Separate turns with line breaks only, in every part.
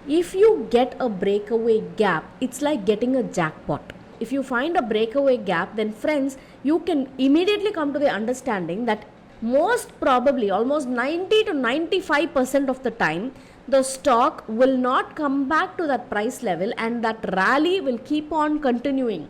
If you get a breakaway gap, it's like getting a jackpot. If you find a breakaway gap, then friends, you can immediately come to the understanding that most probably almost 90 to 95% of the time, the stock will not come back to that price level and that rally will keep on continuing.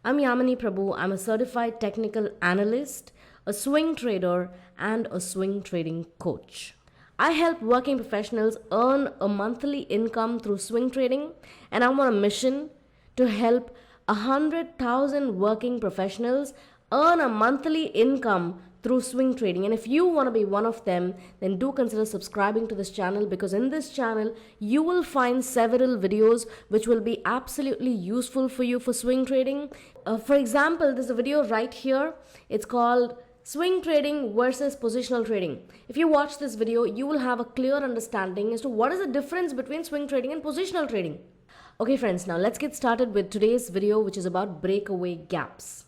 I'm Yamini Prabhu. I'm a certified technical analyst, a swing trader, and a swing trading coach. I help working professionals earn a monthly income through swing trading, and I'm on a mission to help 100,000 working professionals earn a monthly income through swing trading. And if you want to be one of them, then do consider subscribing to this channel, because in this channel you will find several videos which will be absolutely useful for you for swing trading. For example, there's a video right here. It's called Swing Trading versus Positional Trading. If you watch this video, you will have a clear understanding as to what is the difference between swing trading and positional trading. Okay friends, now let's get started with today's video, which is about breakaway gaps.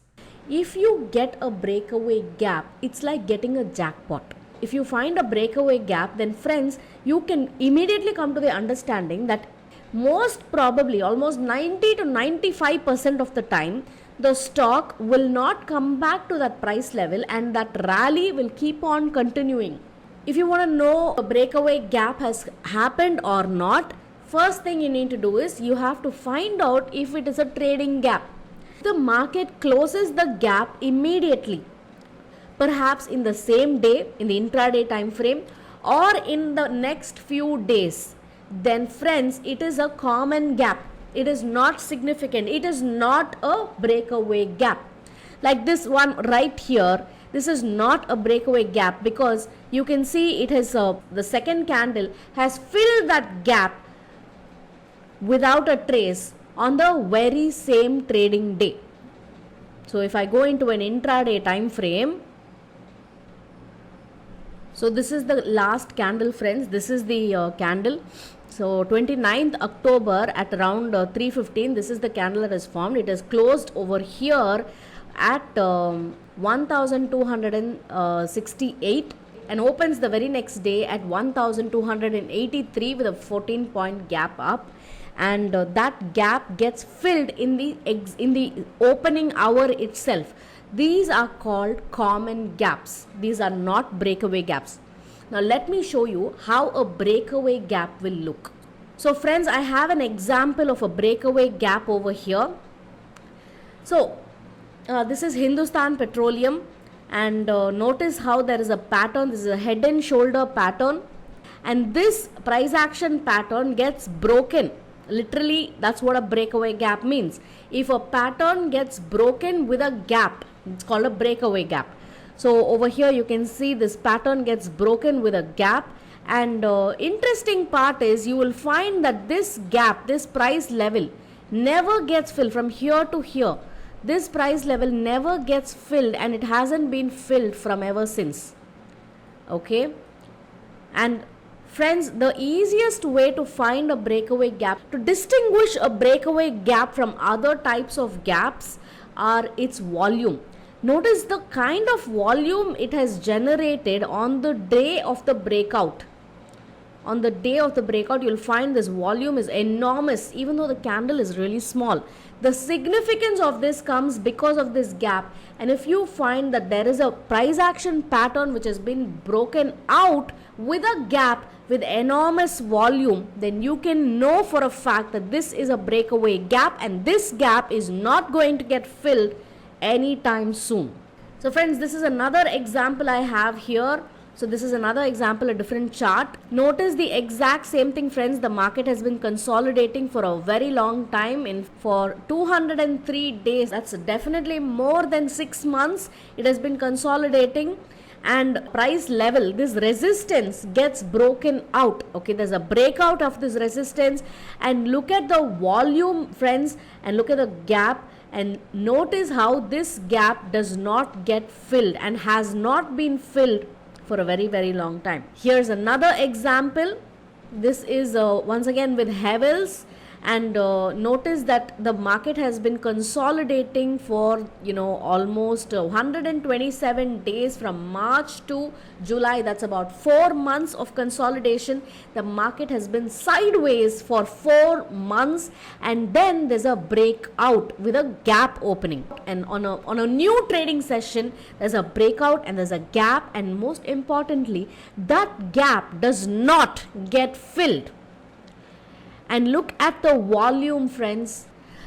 If you get a breakaway gap, it's like getting a jackpot. If you find a breakaway gap, then friends, you can immediately come to the understanding that most probably almost 90 to 95% of the time, the stock will not come back to that price level and that rally will keep on continuing. If you want to know a breakaway gap has happened or not, first thing you need to do is you have to find out if it is a trading gap. The market closes the gap immediately, perhaps in the same day, in the intraday time frame, or in the next few days, then friends, it is a common gap. It is not significant. It is not a breakaway gap. Like this one right here, this is not a breakaway gap, because you can see it has the second candle has filled that gap without a trace on the very same trading day. So if I go into an intraday time frame, so this is the last candle friends, this is the candle. So 29th October at around 3:15, this is the candle that is formed. It is closed over here at 1268 and opens the very next day at 1283 with a 14-point gap up. And that gap gets filled in the opening hour itself. These are called common gaps. These are not breakaway gaps. Now let me show you how a breakaway gap will look. So friends, I have an example of a breakaway gap over here. So this is Hindustan Petroleum, and notice how there is a pattern. This is a head and shoulder pattern, and this price action pattern gets broken. Literally, that's what a breakaway gap means. If a pattern gets broken with a gap, it's called a breakaway gap. So over here you can see this pattern gets broken with a gap, and interesting part is you will find that this gap, this price level never gets filled from here to here. This price level never gets filled, and it hasn't been filled from ever since. Okay, and friends, the easiest way to find a breakaway gap, to distinguish a breakaway gap from other types of gaps, are its volume. Notice the kind of volume it has generated on the day of the breakout. On the day of the breakout, you'll find this volume is enormous, even though the candle is really small. The significance of this comes because of this gap. And if you find that there is a price action pattern which has been broken out with a gap with enormous volume, then you can know for a fact that this is a breakaway gap, and this gap is not going to get filled anytime soon. So friends, this is another example I have here. So this is another example, a different chart. Notice the exact same thing friends. The market has been consolidating for a very long time, for 203 days. That's definitely more than 6 months. It has been consolidating, and price level, this resistance gets broken out. Okay, there's a breakout of this resistance, and look at the volume friends, and look at the gap, and notice how this gap does not get filled and has not been filled for a very long time. Here's another example. This is once again with Havells, and notice that the market has been consolidating for almost 127 days from March to July. That's about 4 months of consolidation. The market has been sideways for 4 months, and then there's a breakout with a gap opening, and on a new trading session there's a breakout and there's a gap, and most importantly that gap does not get filled. And look at the volume, friends.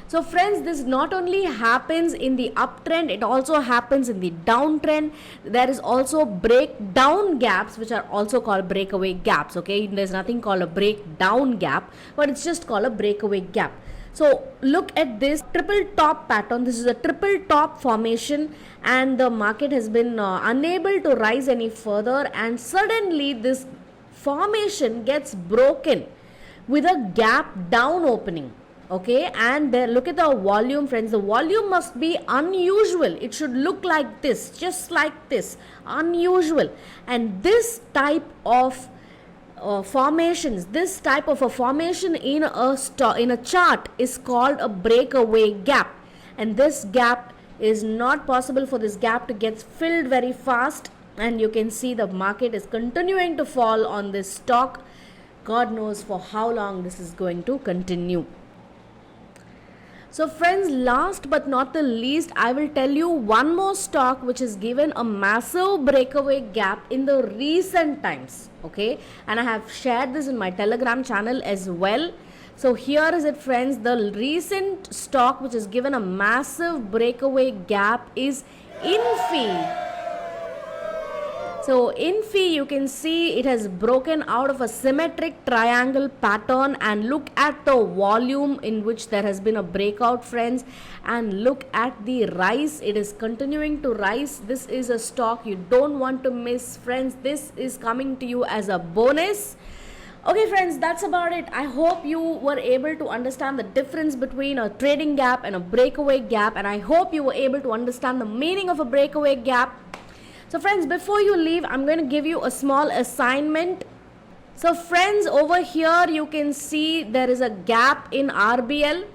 So friends, this not only happens in the uptrend, it also happens in the downtrend. There is also breakdown gaps, which are also called breakaway gaps. Okay, there's nothing called a breakdown gap, but it's just called a breakaway gap. So look at this triple top pattern. This is a triple top formation, and the market has been unable to rise any further, and suddenly this formation gets broken with a gap down opening. Okay, and there, look at the volume, friends. The volume must be unusual. It should look like this, just like this, unusual. And this type of formations, this type of a formation in a chart is called a breakaway gap, and this gap is not possible for this gap to get filled very fast, and you can see the market is continuing to fall on this stock. God knows for how long this is going to continue. So friends, last but not the least, I will tell you one more stock which is given a massive breakaway gap in the recent times. Okay, and I have shared this in my Telegram channel as well. So here is it, friends. The recent stock which is given a massive breakaway gap is Infy. So Infy, you can see it has broken out of a symmetric triangle pattern, and look at the volume in which there has been a breakout, friends, and look at the rise. It is continuing to rise. This is a stock you don't want to miss, friends. This is coming to you as a bonus. Okay friends, that's about it. I hope you were able to understand the difference between a trading gap and a breakaway gap, and I hope you were able to understand the meaning of a breakaway gap. So friends, before you leave, I'm going to give you a small assignment. So friends, over here you can see there is a gap in RBL.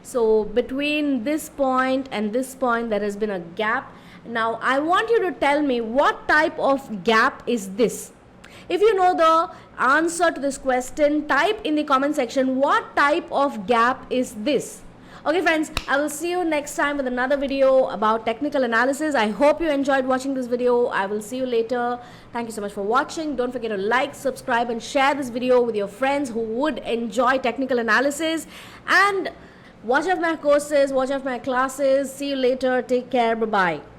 So between this point and this point there has been a gap. Now I want you to tell me what type of gap is this. If you know the answer to this question, type in the comment section what type of gap is this. Okay friends, I will see you next time with another video about technical analysis. I hope you enjoyed watching this video. I will see you later. Thank you so much for watching. Don't forget to like, subscribe and share this video with your friends who would enjoy technical analysis. And watch out my courses, watch out my classes. See you later. Take care. Bye-bye.